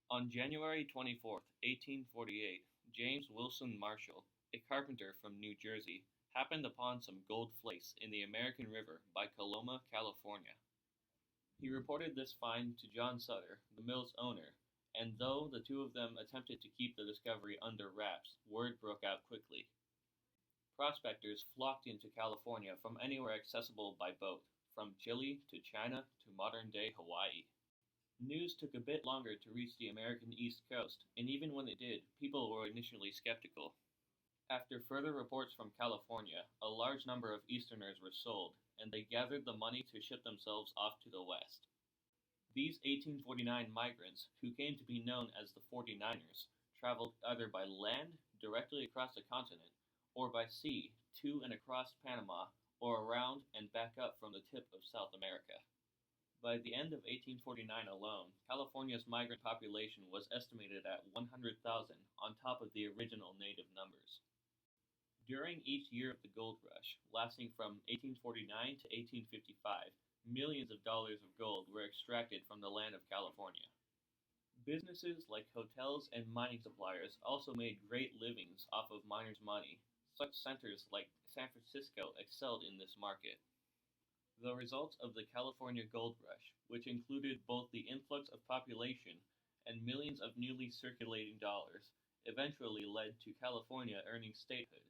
On January 24th, 1848, James Wilson Marshall, a carpenter from New Jersey, happened upon some gold flakes in the American River by Coloma, California. He reported this find to John Sutter, the mill's owner, and though the two of them attempted to keep the discovery under wraps, word broke out quickly. Prospectors flocked into California from anywhere accessible by boat, from Chile to China to modern-day Hawaii. News took a bit longer to reach the American East Coast, and even when it did, people were initially skeptical. After further reports from California, a large number of Easterners were sold, and they gathered the money to ship themselves off to the West. These 1849 migrants, who came to be known as the 49ers, traveled either by land directly across the continent, or by sea to and across Panama, or around and back up from the tip of South America. By the end of 1849 alone, California's migrant population was estimated at 100,000 on top of the original native numbers. During each year of the gold rush, lasting from 1849 to 1855, millions of dollars of gold were extracted from the land of California. Businesses like hotels and mining suppliers also made great livings off of miners' money. Such centers like San Francisco excelled in this market. The results of the California gold rush, which included both the influx of population and millions of newly circulating dollars, eventually led to California earning statehood,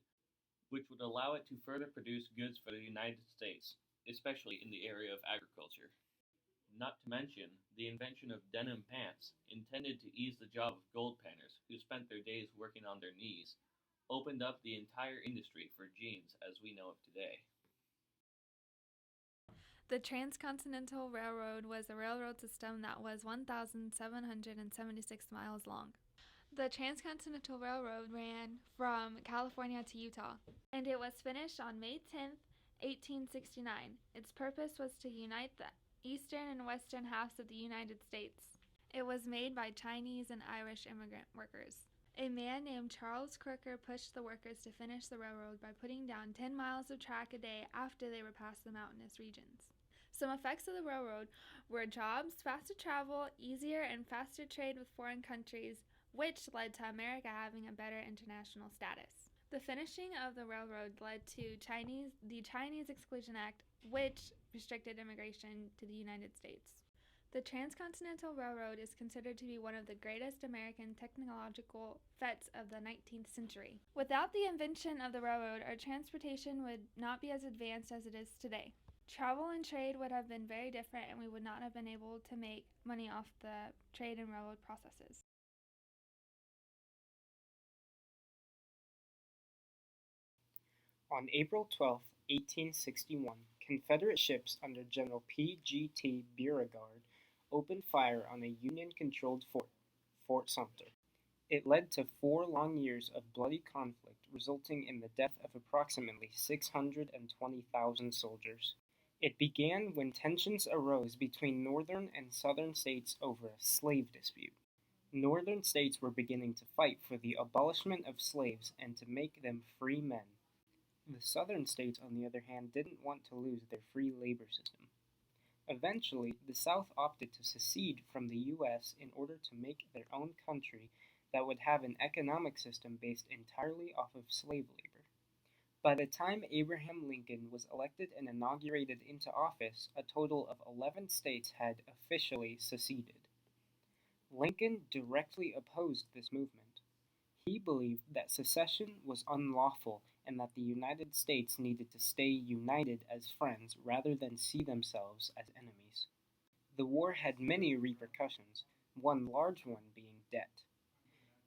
which would allow it to further produce goods for the United States, especially in the area of agriculture. Not to mention the invention of denim pants, intended to ease the job of gold panners who spent their days working on their knees, opened up the entire industry for jeans as we know it today. The Transcontinental Railroad was a railroad system that was 1,776 miles long. The Transcontinental Railroad ran from California to Utah, and it was finished on May 10th, 1869. Its purpose was to unite the eastern and western halves of the United States. It was made by Chinese and Irish immigrant workers. A man named Charles Crooker pushed the workers to finish the railroad by putting down 10 miles of track a day after they were past the mountainous regions. Some effects of the railroad were jobs, faster travel, easier and faster trade with foreign countries, which led to America having a better international status. The finishing of the railroad led to the Chinese Exclusion Act, which restricted immigration to the United States. The Transcontinental Railroad is considered to be one of the greatest American technological feats of the 19th century. Without the invention of the railroad, our transportation would not be as advanced as it is today. Travel and trade would have been very different, and we would not have been able to make money off the trade and railroad processes. On April 12, 1861, Confederate ships under General P.G.T. Beauregard opened fire on a Union-controlled fort, Fort Sumter. It led to 4 long years of bloody conflict, resulting in the death of approximately 620,000 soldiers. It began when tensions arose between northern and southern states over a slave dispute. Northern states were beginning to fight for the abolishment of slaves and to make them free men. The southern states, on the other hand, didn't want to lose their free labor system. Eventually, the South opted to secede from the U.S. in order to make their own country that would have an economic system based entirely off of slave labor. By the time Abraham Lincoln was elected and inaugurated into office, a total of 11 states had officially seceded. Lincoln directly opposed this movement. He believed that secession was unlawful and that the United States needed to stay united as friends rather than see themselves as enemies. The war had many repercussions, one large one being debt.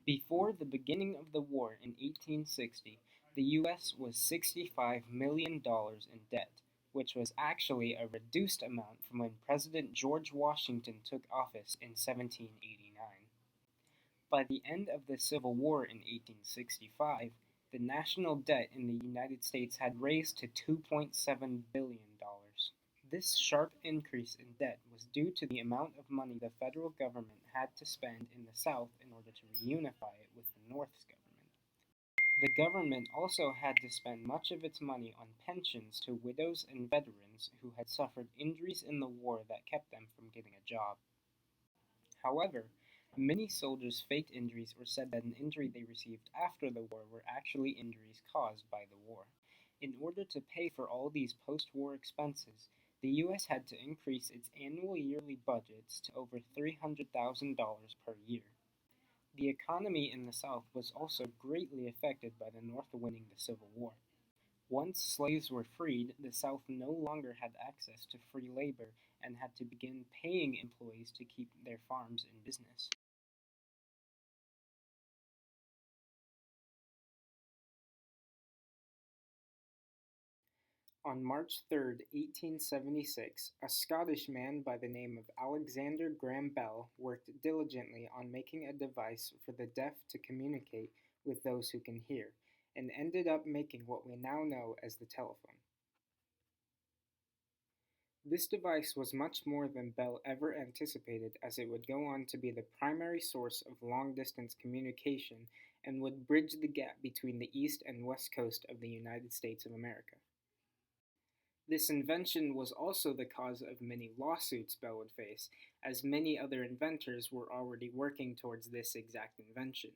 Before the beginning of the war in 1860, the U.S. was $65 million in debt, which was actually a reduced amount from when President George Washington took office in 1789. By the end of the Civil War in 1865, the national debt in the United States had raised to $2.7 billion. This sharp increase in debt was due to the amount of money the federal government had to spend in the South in order to reunify it with the North's government. The government also had to spend much of its money on pensions to widows and veterans who had suffered injuries in the war that kept them from getting a job. However, Many soldiers faked injuries or said that an injury they received after the war were actually injuries caused by the war. In order to pay for all these post-war expenses, the U.S. had to increase its annual yearly budgets to over $300,000 per year. The economy in the South was also greatly affected by the North winning the Civil War. Once slaves were freed, the South no longer had access to free labor and had to begin paying employees to keep their farms in business. On March 3, 1876, a Scottish man by the name of Alexander Graham Bell worked diligently on making a device for the deaf to communicate with those who can hear, and ended up making what we now know as the telephone. This device was much more than Bell ever anticipated, as it would go on to be the primary source of long-distance communication and would bridge the gap between the east and west coast of the United States of America. This invention was also the cause of many lawsuits Bell would face, as many other inventors were already working towards this exact invention.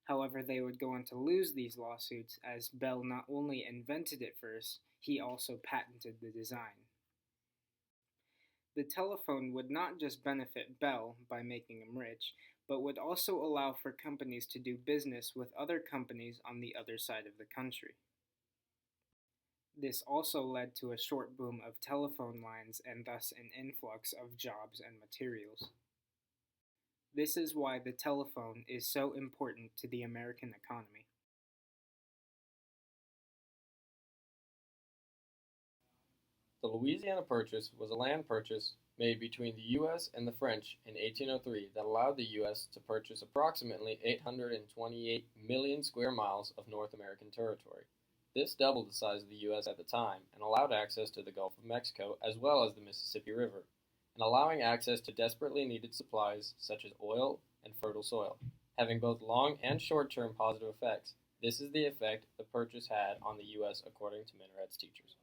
However, they would go on to lose these lawsuits, as Bell not only invented it first, he also patented the design. The telephone would not just benefit Bell by making him rich, but would also allow for companies to do business with other companies on the other side of the country. This also led to a short boom of telephone lines and thus an influx of jobs and materials. This is why the telephone is so important to the American economy. The Louisiana Purchase was a land purchase made between the U.S. and the French in 1803 that allowed the U.S. to purchase approximately 828 million square miles of North American territory. This doubled the size of the U.S. at the time and allowed access to the Gulf of Mexico as well as the Mississippi River, and allowing access to desperately needed supplies such as oil and fertile soil, having both long and short-term positive effects. This is the effect the purchase had on the U.S. according to Minaret's teachers.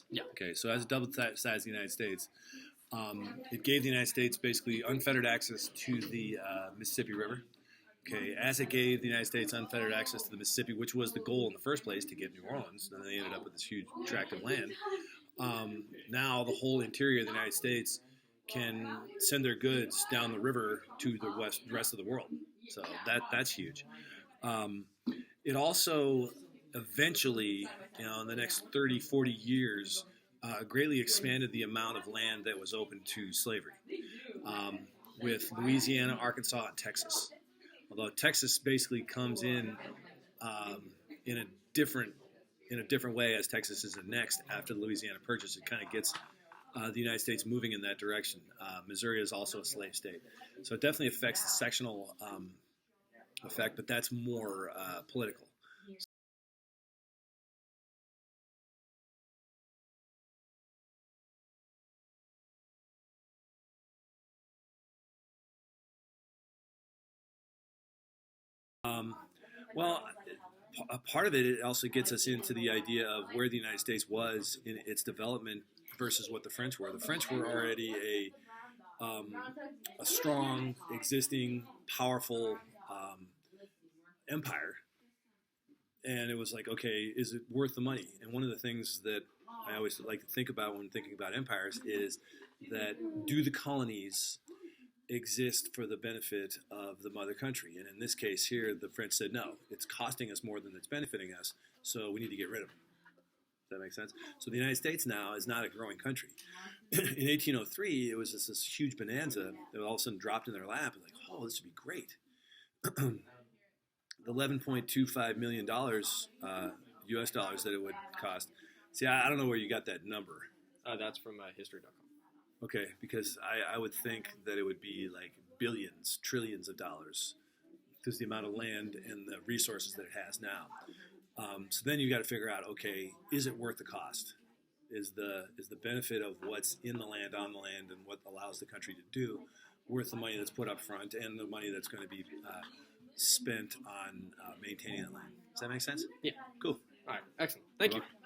Yeah. Okay, so as it doubled the size of the United States, it gave the United States basically unfettered access to the Mississippi River. Okay, as it gave the United States unfettered access to the Mississippi, which was the goal in the first place to get New Orleans, then they ended up with this huge tract of land. Now the whole interior of the United States can send their goods down the river to the rest of the world. So that's huge. It also eventually, in the next 30, 40 years, greatly expanded the amount of land that was open to slavery, with Louisiana, Arkansas, and Texas. Although Texas basically comes in a different way, as Texas is annexed after the Louisiana Purchase. It kind of gets the United States moving in that direction. Missouri is also a slave state, so it definitely affects the sectional effect, but that's more political. Well, a part of it also gets us into the idea of where the United States was in its development versus what the French were. The French were already a strong, existing, powerful empire, and it was like, okay, is it worth the money? And one of the things that I always like to think about when thinking about empires is that, do the colonies exist for the benefit of the mother country? And in this case here, the French said, no, it's costing us more than it's benefiting us, so we need to get rid of them. Does that make sense? So the United States now is not a growing country. In 1803, it was just this huge bonanza that all of a sudden dropped in their lap, and like, oh, this would be great. The $11.25 million U.S. dollars that it would cost. See, I don't know where you got that number. That's from history.com. Okay, because I would think that it would be like billions, trillions of dollars, because the amount of land and the resources that it has now. So then you got to figure out, okay, is it worth the cost? Is the benefit of what's in the land, on the land, and what allows the country to do worth the money that's put up front and the money that's going to be spent on maintaining that land. Does that make sense? Yeah. Cool. All right. Excellent. Thank You're you. welcome.